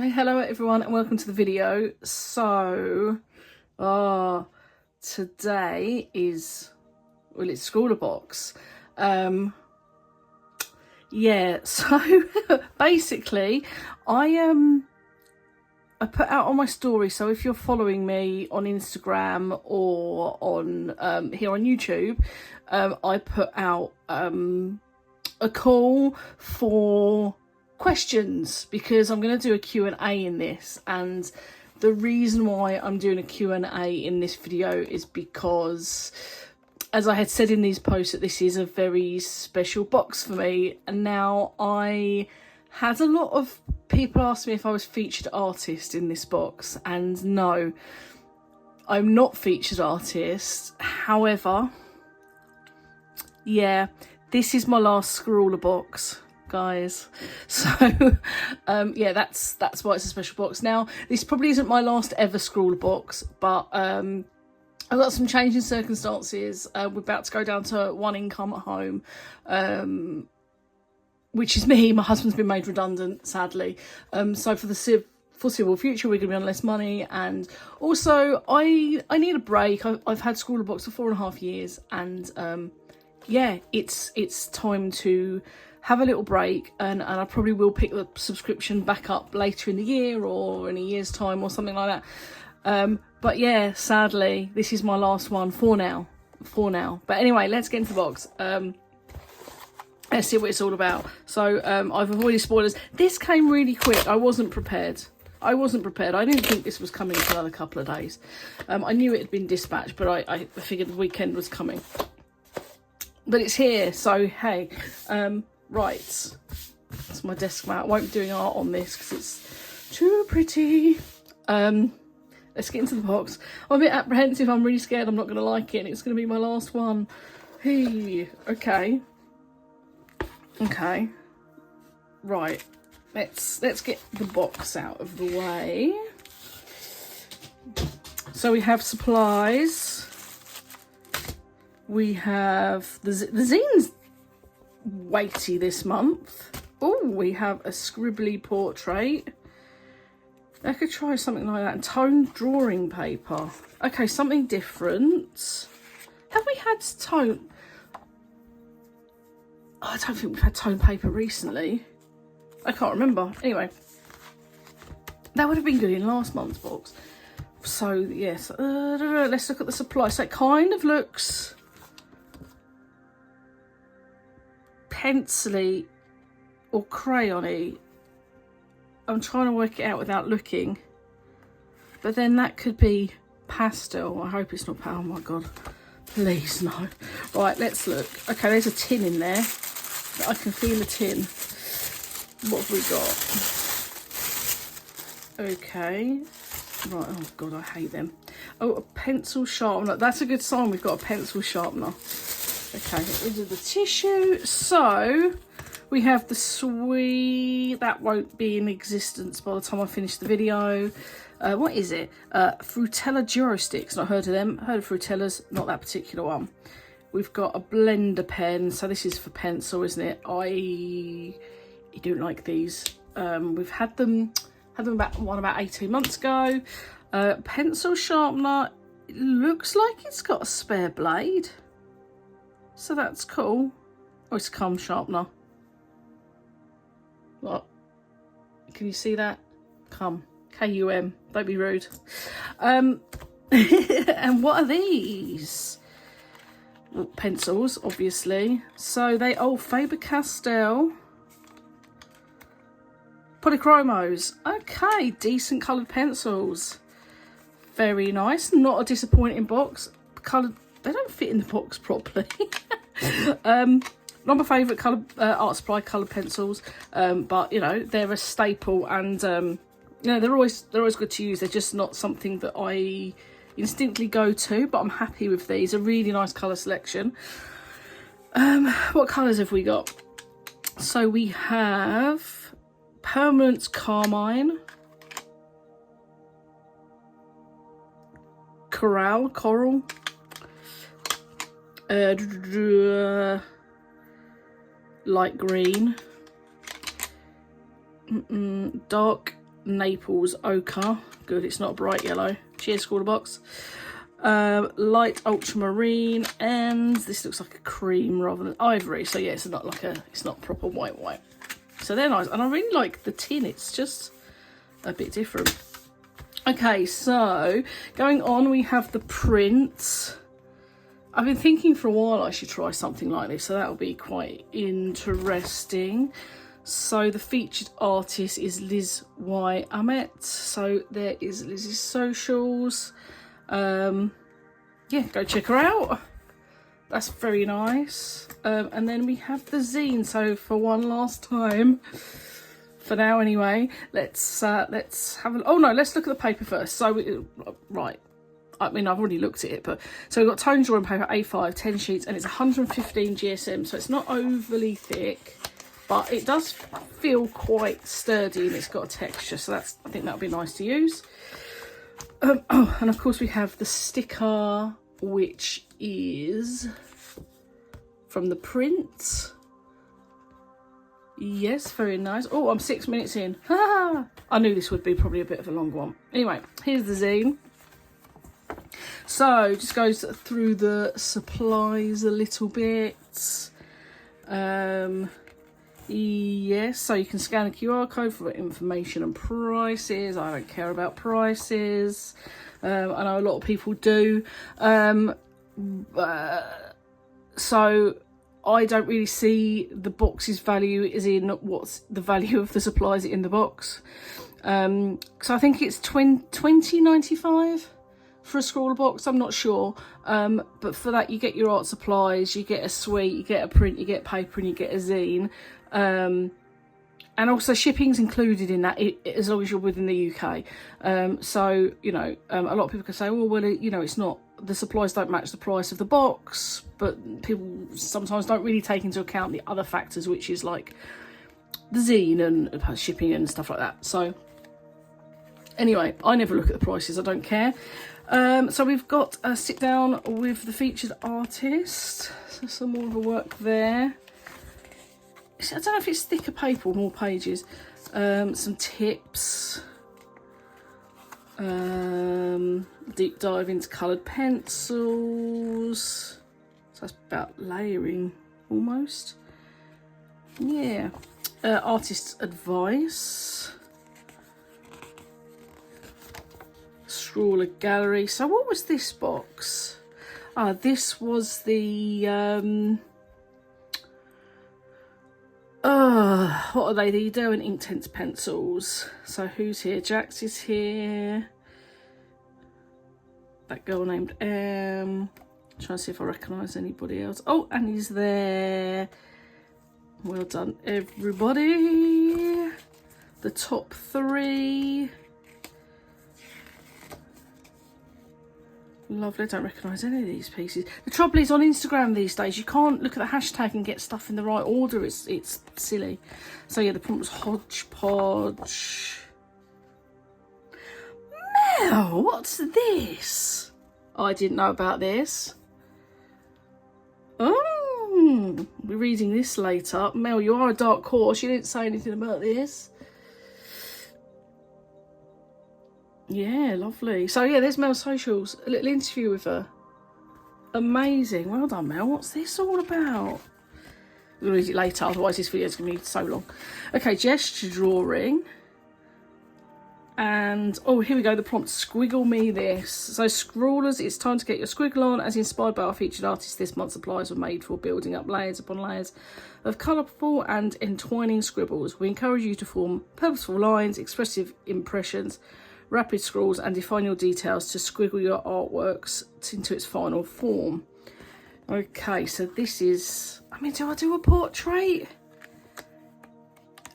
Okay, hello everyone and welcome to the video. So, today is, well, it's Scrawlrbox. Yeah, so basically I put out on my story, so if you're following me on Instagram or on here on YouTube, I put out a call for questions because I'm going to do a Q&A in this, and the reason why I'm doing a Q&A in this video is because, as I had said in these posts, that this is a very special box for me. And now I had a lot of people ask me if I was featured artist in this box, and no, I'm not featured artist. However, yeah, this is my last Scrawlrbox, guys. So yeah, that's why it's a special box. Now, this probably isn't my last ever Scrawlrbox, but I've got some changing circumstances. We're about to go down to one income at home, which is me. My husband's been made redundant, sadly. So for the foreseeable future, we're going to be on less money, and also I need a break. I've had Scrawlrbox for 4.5 years, and yeah, it's time to have a little break, and I probably will pick the subscription back up later in the year or in a year's time or something like that. But yeah, sadly, this is my last one for now. But anyway, let's get into the box. Let's see what it's all about. So I've avoided spoilers. This came really quick. I wasn't prepared. I didn't think this was coming for another couple of days. I knew it had been dispatched, but I figured the weekend was coming. But it's here, so hey. Right, that's my desk mat. I won't be doing art on this because it's too pretty. Let's get into the box. I'm a bit apprehensive. I'm really scared I'm not going to like it, and it's going to be my last one. Hey, okay. Right, let's get the box out of the way. So we have supplies. We have the zines. Weighty this month. Oh, we have a scribbly portrait. I could try something like that. And toned drawing paper. Okay, something different. Have we had tone? Oh, I don't think we've had tone paper recently. I can't remember. Anyway, that would have been good in last month's box. So yes, let's look at the supply. So it kind of looks pencily or crayony. I'm trying to work it out without looking, but then that could be pastel. I hope it's not pastel. Oh my god, please no. Right, let's look. Okay, there's a tin in there. I can feel the tin. What have we got? Okay, right. Oh god, I hate them. Oh, a pencil sharpener. That's a good sign. We've got a pencil sharpener. Okay, get rid of the tissue. So we have the sweet, that won't be in existence by the time I finish the video. What is it? Frutella Gyro Sticks. Not heard of them. Heard of Frutellas, not that particular one. We've got a blender pen. So this is for pencil, isn't it? I don't like these. We've had them about 18 months ago. Pencil sharpener. It looks like it's got a spare blade. So that's cool. Oh, it's a cum sharpener. What? Can you see that? Cum. K-U-M. Don't be rude. And what are these? Well, pencils, obviously. So they are Faber-Castell Polychromos. Okay, decent coloured pencils. Very nice. Not a disappointing box. Coloured. They don't fit in the box properly. Not my favourite colour art supply coloured pencils, but you know, they're a staple, and you know, they're always good to use. They're just not something that I instinctively go to, but I'm happy with these. A really nice colour selection. What colours have we got? So we have Permanence Carmine, Coral. Light green, dark Naples Ochre. Good, it's not a bright yellow. Cheers, Scrawlrbox. Light ultramarine, and this looks like a cream rather than ivory. So yeah, it's not proper white. So they're nice, and I really like the tin. It's just a bit different. Okay, so going on, we have the prints. I've been thinking for a while I should try something like this, so that'll be quite interesting. So the featured artist is Liz Y. Ahmet. So there is Liz's socials. Yeah, go check her out. That's very nice. And then we have the zine. So for one last time, for now anyway, let's have a, oh no, let's look at the paper first. So right, I mean, I've already looked at it, but so we've got tone drawing paper A5, 10 sheets, and it's 115 GSM, so it's not overly thick, but it does feel quite sturdy, and it's got a texture, so that's, I think that'll be nice to use. Oh, and of course we have the sticker, which is from the print. Yes, very nice. Oh, I'm 6 minutes in. I knew this would be probably a bit of a long one. Anyway, here's the zine. So, just goes through the supplies a little bit. Yes, so you can scan a QR code for information and prices. I don't care about prices. I know a lot of people do. So I don't really see the box's value is in what's the value of the supplies in the box. So I think it's $20.95 for a Scrawlrbox. I'm not sure. But for that you get your art supplies, you get a suite, you get a print, you get paper, and you get a zine. And also shipping's included in that, as long as you're within the UK. So, you know, a lot of people can say, well, you know, it's not, the supplies don't match the price of the box, but people sometimes don't really take into account the other factors, which is like the zine and shipping and stuff like that. So anyway, I never look at the prices, I don't care. So we've got a sit down with the featured artist, so some more of the work there. I don't know if it's thicker paper or more pages. Some tips. Deep dive into coloured pencils. So that's about layering almost. Yeah. Artist's advice. Scrawler gallery. So what was this box? This was the what are they? The Derwent Inktense pencils. So who's here? Jax is here. That girl named trying to see if I recognise anybody else. Oh, and he's there. Well done, everybody. The top three. Lovely, I don't recognise any of these pieces. The trouble is on Instagram these days, you can't look at the hashtag and get stuff in the right order. It's silly. So yeah, the prompt was hodgepodge. Mel, what's this? Oh, I didn't know about this. Oh, we'll be reading this later. Mel, you are a dark horse. You didn't say anything about this. Yeah, lovely. So yeah, there's Mel's socials. A little interview with her. Amazing. Well done, Mel. What's this all about? We'll read it later, otherwise this video is going to be so long. Okay, gesture drawing. And, oh, here we go, the prompt, squiggle me this. So scrawlers, it's time to get your squiggle on. As inspired by our featured artist, this month's supplies were made for building up layers upon layers of colourful and entwining scribbles. We encourage you to form purposeful lines, expressive impressions, rapid scrawls, and define your details to squiggle your artworks into its final form. Okay, so this is, I mean, do I do a portrait?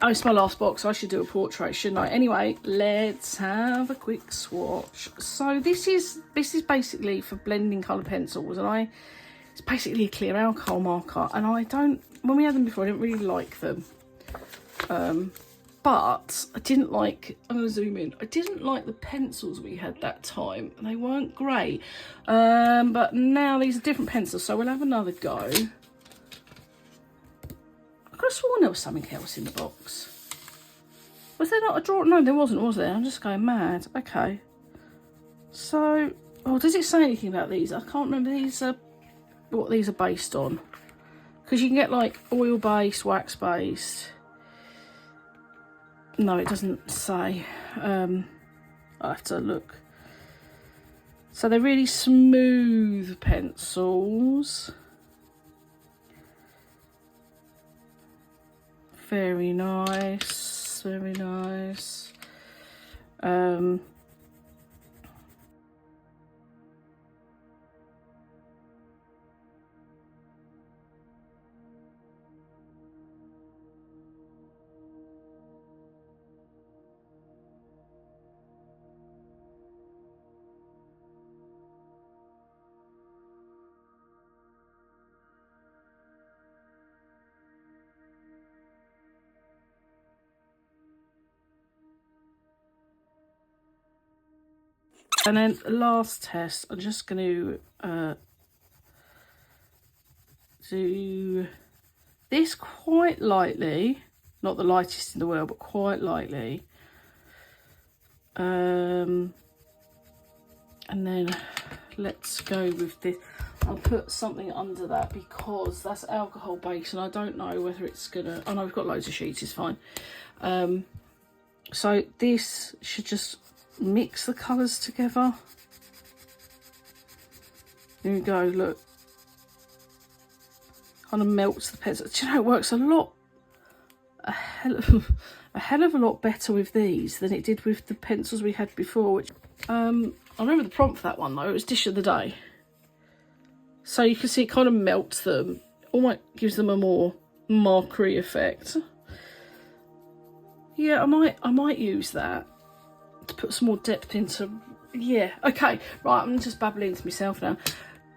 Oh, it's my last box, so I should do a portrait, shouldn't I? Anyway, let's have a quick swatch. So this is basically for blending coloured pencils, and it's basically a clear alcohol marker, and when we had them before, I didn't really like them. But I didn't like, I'm going to zoom in, I didn't like the pencils we had that time. They weren't great. But now these are different pencils, so we'll have another go. I could have sworn there was something else in the box. Was there not a drawer? No, there wasn't, was there? I'm just going mad. Okay. So, oh, does it say anything about these? I can't remember these what these are based on. Because you can get like oil-based, wax-based. No, it doesn't say. I'll have to look. So they're really smooth pencils. Very nice, very nice. And then last test, I'm just going to do this quite lightly, not the lightest in the world, but quite lightly. And then let's go with this. I'll put something under that because that's alcohol based and I don't know whether it's gonna, oh no, we've got loads of sheets, it's fine. So this should just mix the colours together. There you go, look. Kind of melts the pencil. Do you know, it works a hell of a lot better with these than it did with the pencils we had before. Which I remember the prompt for that one though, it was dish of the day. So you can see it kind of melts them, almost gives them a more markery effect. Yeah, I might use that to put some more depth into. Yeah, okay, right, I'm just babbling to myself now.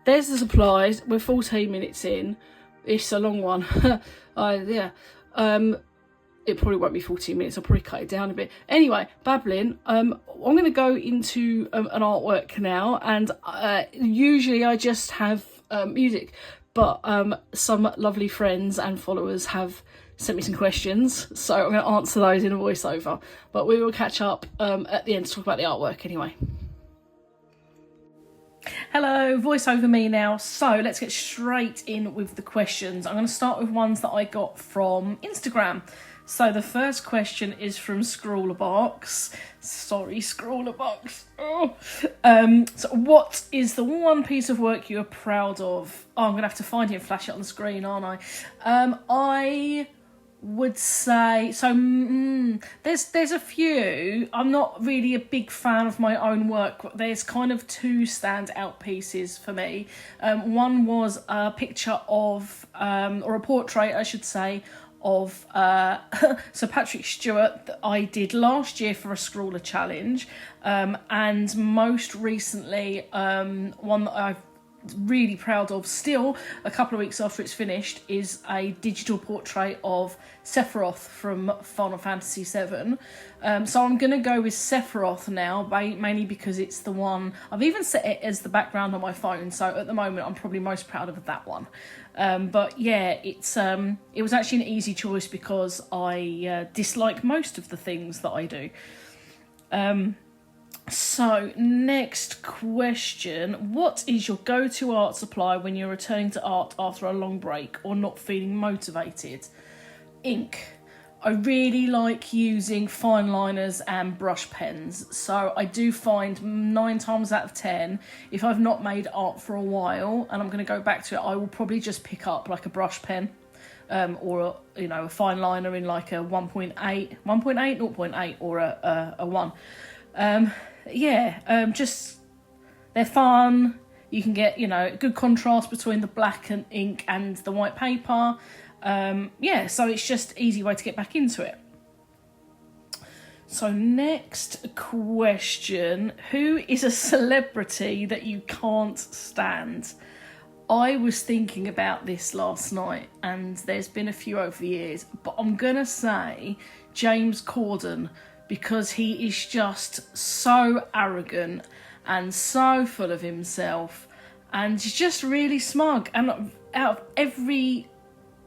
There's the supplies. We're 14 minutes in. It's a long one. Yeah. It probably won't be 14 minutes. I'll probably cut it down a bit. Anyway, babbling. I'm going to go into an artwork now, and usually I just have music, but some lovely friends and followers have sent me some questions, so I'm going to answer those in a voiceover. But we will catch up at the end to talk about the artwork anyway. Hello, voiceover me now. So let's get straight in with the questions. I'm going to start with ones that I got from Instagram. So the first question is from Scrawlrbox. Sorry, Scrawlrbox. Oh. So what is the one piece of work you're proud of? Oh, I'm going to have to find it and flash it on the screen, aren't I? I would say, so there's a few. I'm not really a big fan of my own work, but there's kind of two standout pieces for me. One was a picture of, or a portrait I should say, of Sir Patrick Stewart that I did last year for a Scrawler challenge, and most recently one that I've really proud of still a couple of weeks after it's finished is a digital portrait of Sephiroth from Final Fantasy VII. So I'm going to go with Sephiroth now, mainly because it's the one I've even set it as the background on my phone, so at the moment I'm probably most proud of that one. But yeah, it was actually an easy choice because I dislike most of the things that I do. So, next question. What is your go-to art supply when you're returning to art after a long break or not feeling motivated? Ink. I really like using fine liners and brush pens. So I do find 9 times out of 10, if I've not made art for a while and I'm going to go back to it, I will probably just pick up like a brush pen. Or a fine liner in like a 1.8, 0.8, or a 1. Just they're fun. You can get good contrast between the black and ink and the white paper. So it's just an easy way to get back into it. So next question, who is a celebrity that you can't stand? I was thinking about this last night and there's been a few over the years, but I'm gonna say James Corden, because he is just so arrogant and so full of himself and he's just really smug. And out of every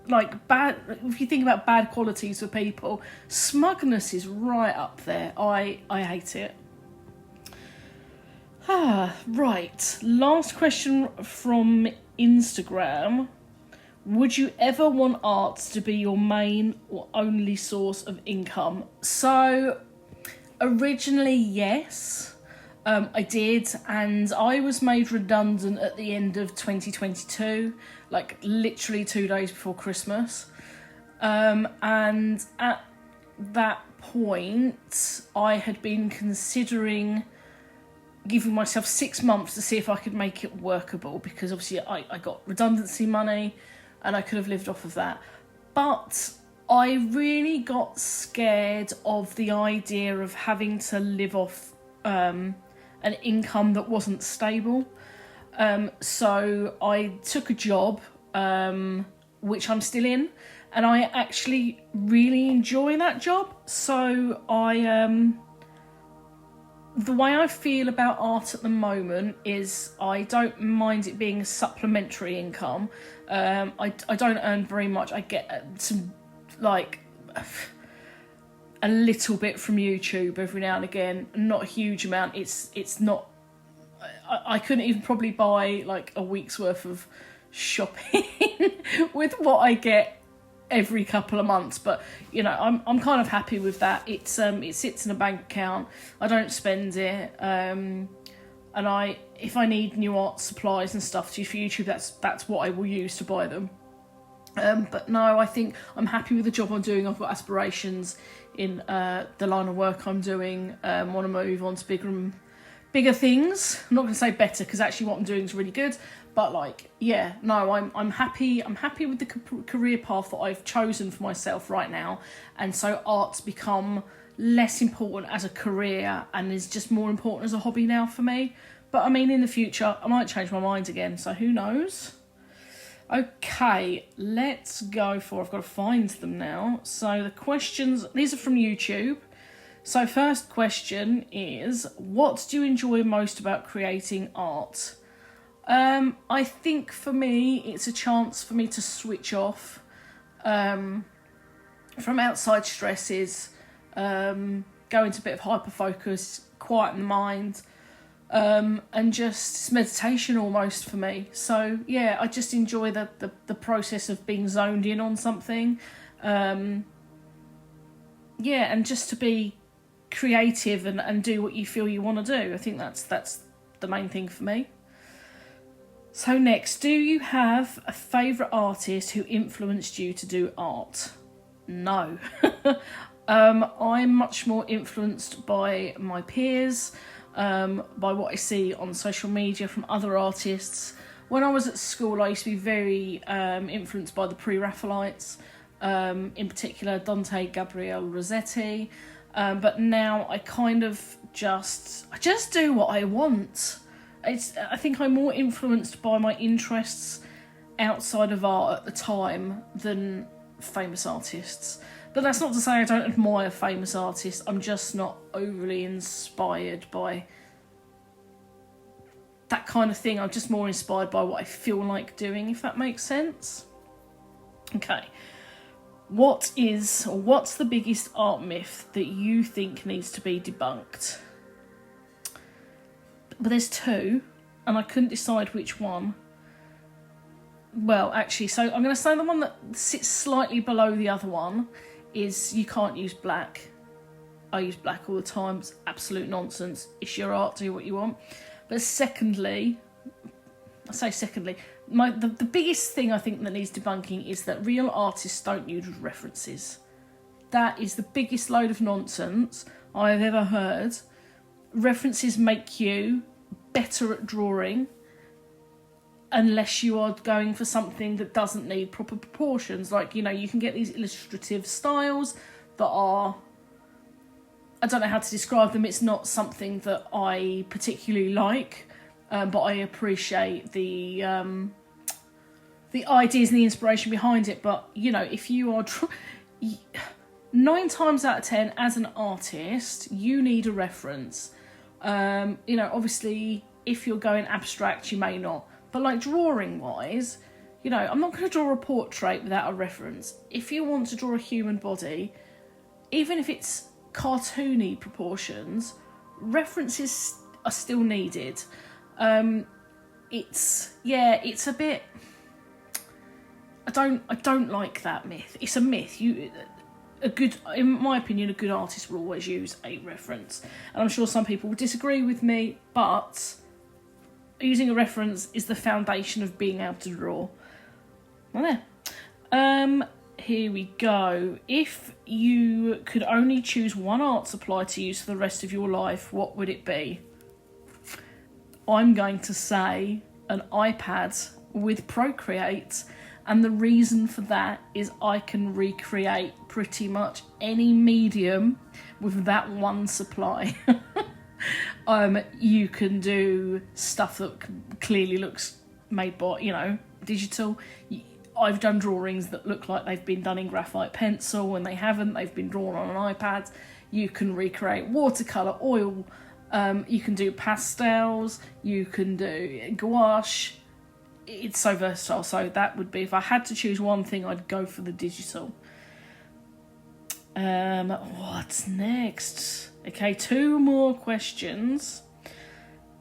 like bad, if you think about bad qualities for people, smugness is right up there. I hate it. Right, last question from Instagram. Would you ever want art to be your main or only source of income? So originally, yes, I did, and I was made redundant at the end of 2022, like literally 2 days before Christmas. And at that point, I had been considering giving myself 6 months to see if I could make it workable, because obviously I got redundancy money and I could have lived off of that. But I really got scared of the idea of having to live off an income that wasn't stable. So I took a job, which I'm still in, and I actually really enjoy that job. So the way I feel about art at the moment is I don't mind it being a supplementary income. I don't earn very much. I get some, like, a little bit from YouTube every now and again, not a huge amount. It's not, I couldn't even probably buy like a week's worth of shopping with what I get every couple of months, but you know, I'm kind of happy with that. It sits in a bank account. I don't spend it, and if I need new art supplies and stuff for YouTube, that's what I will use to buy them. But no, I think I'm happy with the job I'm doing. I've got aspirations in the line of work I'm doing. Want to move on to bigger things. I'm not going to say better, because actually what I'm doing is really good. But like, yeah, no, I'm happy. I'm happy with the career path that I've chosen for myself right now, and so art's become less important as a career and is just more important as a hobby now for me. But I mean, in the future, I might change my mind again. So who knows? Okay, let's go for. I've got to find them now. So the questions. These are from YouTube. So first question is, what do you enjoy most about creating art? I think for me, it's a chance for me to switch off from outside stresses, go into a bit of hyper focus, quieten the mind, and just it's meditation almost for me. So yeah, I just enjoy the process of being zoned in on something. Yeah, and just to be creative and do what you feel you want to do. I think that's the main thing for me. So next, do you have a favourite artist who influenced you to do art? No. I'm much more influenced by my peers, by what I see on social media from other artists. When I was at school, I used to be very influenced by the pre-Raphaelites, in particular Dante Gabriel Rossetti. But now I kind of just do what I want. I think I'm more influenced by my interests outside of art at the time than famous artists. But that's not to say I don't admire famous artists. I'm just not overly inspired by that kind of thing. I'm just more inspired by what I feel like doing, if that makes sense. Okay. What's the biggest art myth that you think needs to be debunked? But there's two, and I couldn't decide which one. Well, actually, so I'm going to say the one that sits slightly below the other one is you can't use black. I use black all the time. It's absolute nonsense. It's your art, do what you want. But secondly, the biggest thing I think that needs debunking is that real artists don't use references. That is the biggest load of nonsense I've ever heard. References make you better at drawing unless you are going for something that doesn't need proper proportions. Like, you know, you can get these illustrative styles that are, I don't know how to describe them. It's not something that I particularly like, but I appreciate the ideas and the inspiration behind it. But, you know, if you are 9 times out of 10 as an artist, you need a reference. You know, obviously, if you're going abstract, you may not. But like drawing wise, You know, I'm not going to draw a portrait without a reference. If you want to draw a human body, even if it's cartoony proportions, references are still needed. It's a bit. I don't like that myth. It's a myth. In my opinion, a good artist will always use a reference, and I'm sure some people will disagree with me, but using a reference is the foundation of being able to draw. Well, there. Here we go. If you could only choose one art supply to use for the rest of your life, what would it be? I'm going to say an iPad with Procreate, and the reason for that is I can recreate pretty much any medium with that one supply. You can do stuff that clearly looks made by, digital. I've done drawings that look like they've been done in graphite pencil, and they haven't. They've been drawn on an iPad. You can recreate watercolour, oil. You can do pastels. You can do gouache. It's so versatile. So that would be, if I had to choose one thing, I'd go for the digital. What's next? Okay, 2 more questions.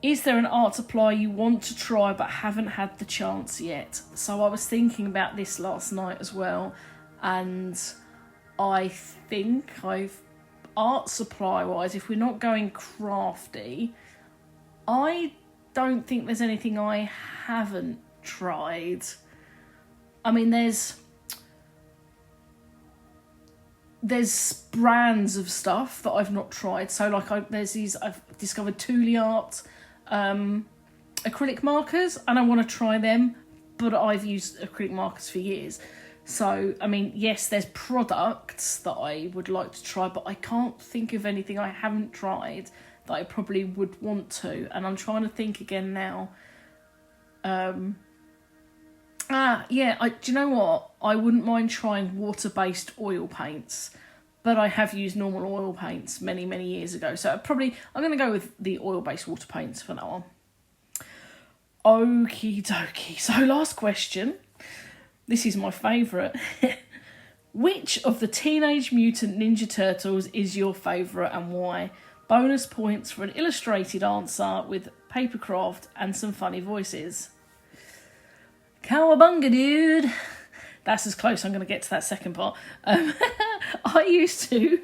Is there an art supply you want to try but haven't had the chance yet? So I was thinking about this last night as well, and I think art supply wise, if we're not going crafty, I don't think there's anything I haven't tried. I mean, there's brands of stuff that I've not tried. So like I've discovered Thule Art acrylic markers, and I want to try them, but I've used acrylic markers for years. So, I mean, yes, there's products that I would like to try, but I can't think of anything I haven't tried that I probably would want to. And I'm trying to think again now. Do you know what? I wouldn't mind trying water-based oil paints, but I have used normal oil paints many, many years ago. So I'm going to go with the oil-based water paints for that one. Okie dokie. So last question. This is my favourite. Which of the Teenage Mutant Ninja Turtles is your favourite and why? Bonus points for an illustrated answer with papercraft and some funny voices. Cowabunga, dude. That's as close I'm going to get to that second part. I used to,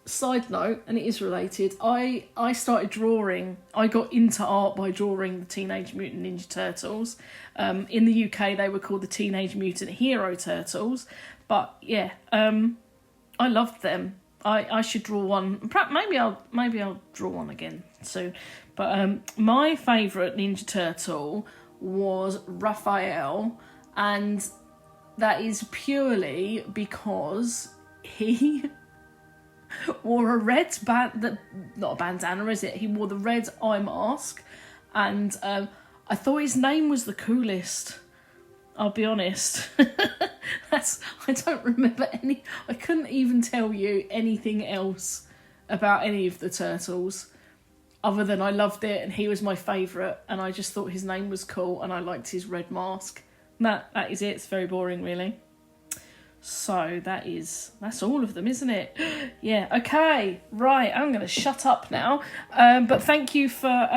side note, and it is related, I started drawing. I got into art by drawing the Teenage Mutant Ninja Turtles. In the UK, they were called the Teenage Mutant Hero Turtles. But yeah, I loved them. I should draw one. Maybe I'll draw one again soon. But my favourite Ninja Turtle was Raphael, and that is purely because he wore a red not a bandana, is it? He wore the red eye mask, and I thought his name was the coolest. I'll be honest. I don't remember I couldn't even tell you anything else about any of the turtles other than I loved it and he was my favourite, and I just thought his name was cool and I liked his red mask. That is it. It's very boring, really. So that's all of them, isn't it? Yeah, okay, right, I'm going to shut up now. But thank you for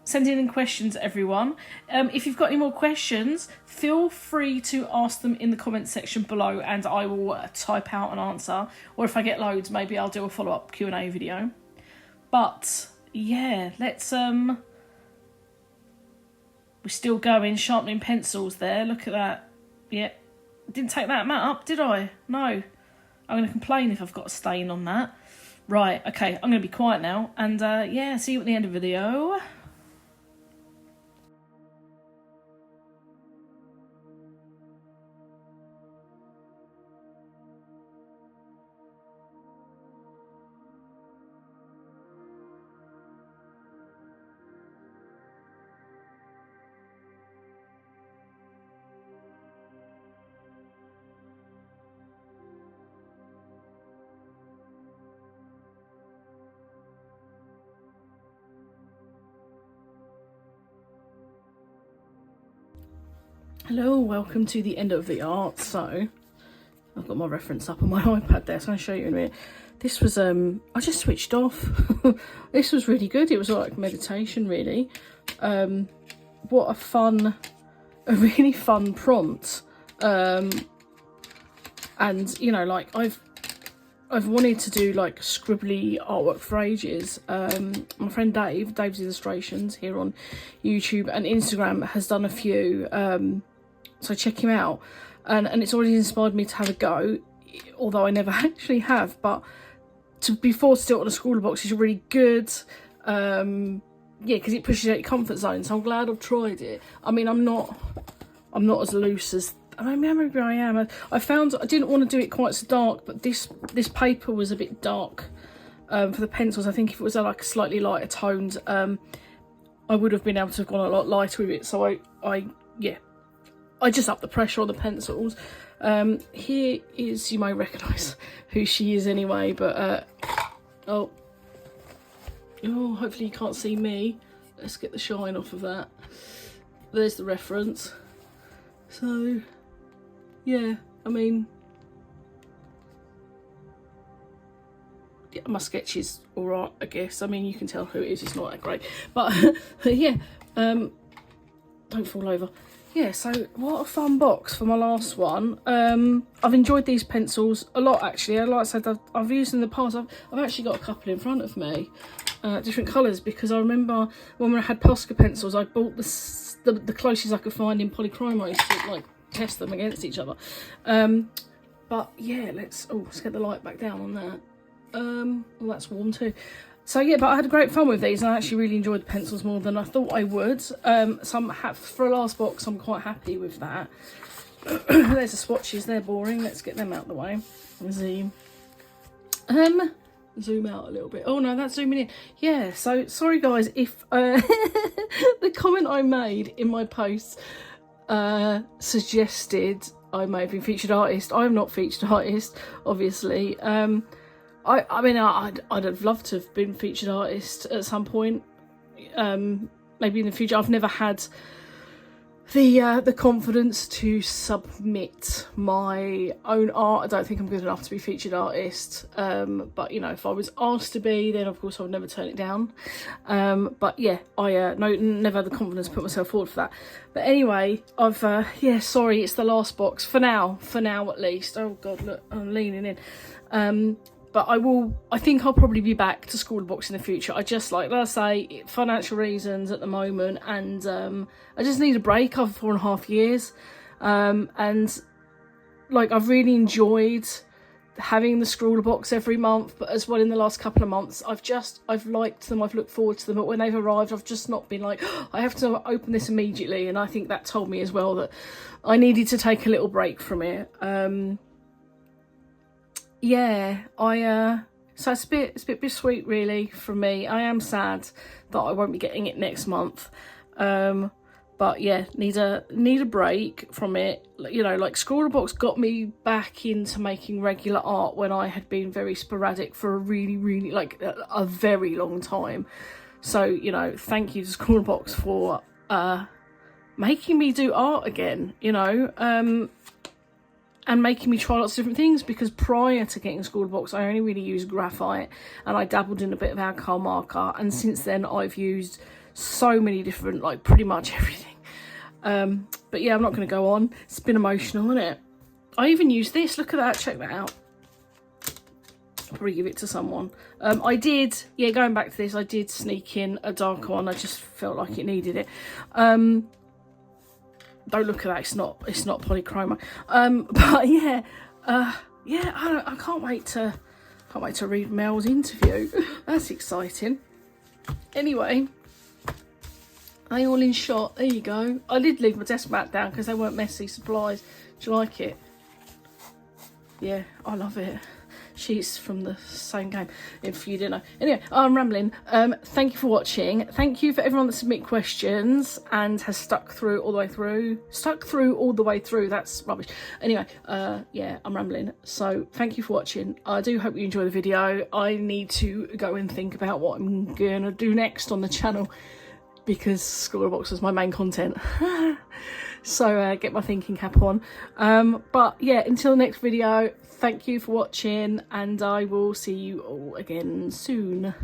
sending in questions, everyone. If you've got any more questions, feel free to ask them in the comments section below and I will type out an answer. Or if I get loads, maybe I'll do a follow-up Q&A video. But, yeah, let's... We're still going, sharpening pencils there. Look at that. Yep. Didn't take that mat up, did I? No. I'm going to complain if I've got a stain on that. Right, okay, I'm going to be quiet now. And, yeah, see you at the end of the video. Hello, welcome to the end of the art. So I've got my reference up on my iPad there, so I'll show you in a minute. This was I just switched off. This was really good. It was like meditation, really. What a really fun prompt. And you know, like I've wanted to do like scribbly artwork for ages. My friend Dave's Illustrations here on YouTube and Instagram has done a few, so check him out, and it's already inspired me to have a go, although I never actually have. But to be forced to do it on a Scrawlrbox is really good, yeah, because it pushes you out your comfort zone. So I'm glad I've tried it. I mean, I'm not as loose as, I mean, maybe I am. I found I didn't want to do it quite so dark, but this paper was a bit dark for the pencils. I think if it was like slightly lighter toned, I would have been able to have gone a lot lighter with it. So I just upped the pressure on the pencils. Here is, you may recognise who she is anyway, but oh, hopefully you can't see me. Let's get the shine off of that. There's the reference. So yeah, I mean, yeah, my sketch is alright, I guess. I mean, you can tell who it is, it's not that great. But yeah, don't fall over. Yeah, so what a fun box for my last one. I've enjoyed these pencils a lot, actually. Like I said, I've used them in the past. I've actually got a couple in front of me, different colours, because I remember when I had Posca pencils, I bought the closest I could find in polychrome. I used to like test them against each other. But yeah, let's get the light back down on that. Well, that's warm too. So yeah, but I had great fun with these, and I actually really enjoyed the pencils more than I thought I would. So for a last box, I'm quite happy with that. There's the swatches, they're boring. Let's get them out of the way. Zoom out a little bit. Oh no, that's zooming in. Yeah, so sorry guys if the comment I made in my post suggested I may have been featured artist. I'm not featured artist, obviously. I mean, I'd have loved to have been featured artist at some point, maybe in the future. I've never had the confidence to submit my own art. I don't think I'm good enough to be featured artist, but you know, if I was asked to be, then of course I would never turn it down. But yeah, I never had the confidence to put myself forward for that. But anyway, yeah, sorry, it's the last box for now at least. Oh god, look, I'm leaning in. But I think I'll probably be back to Scrawlrbox in the future. I just, like I say, financial reasons at the moment, and I just need a break after 4.5 years. And like, I've really enjoyed having the Scrawlrbox every month, but as well in the last couple of months, I've liked them, I've looked forward to them, but when they've arrived, I've just not been like, oh, I have to open this immediately. And I think that told me as well that I needed to take a little break from it. Yeah, so it's a bit bittersweet really for me. I am sad that I won't be getting it next month. But yeah, need a break from it. You know, like Scrawlrbox got me back into making regular art when I had been very sporadic for a really like a very long time. So, you know, thank you to Scrawlrbox for making me do art again, you know. And making me try lots of different things, because prior to getting Scrawlrbox, I only really used graphite and I dabbled in a bit of alcohol marker, and since then I've used so many different, like pretty much everything. But yeah, I'm not going to go on. It's been emotional, isn't it? I even used this. Look at that. Check that out. I'll probably give it to someone. I did, yeah, going back to this, I did sneak in a darker one. I just felt like it needed it. Don't look at that, it's not polychroma. But yeah, yeah, I can't wait to read Mel's interview. That's exciting. Anyway, they all in shot. There you go. I did leave my desk mat down because they weren't messy supplies. Do you like it? Yeah, I love it. She's from the same game, if you didn't know. Anyway, I'm rambling. Thank you for watching. Thank you for everyone that submit questions and has stuck through all the way through. That's rubbish. Anyway, yeah, I'm rambling. So thank you for watching. I do hope you enjoy the video. I need to go and think about what I'm gonna do next on the channel. because Scrawlrbox was my main content. So get my thinking cap on. But yeah, until the next video, thank you for watching, and I will see you all again soon.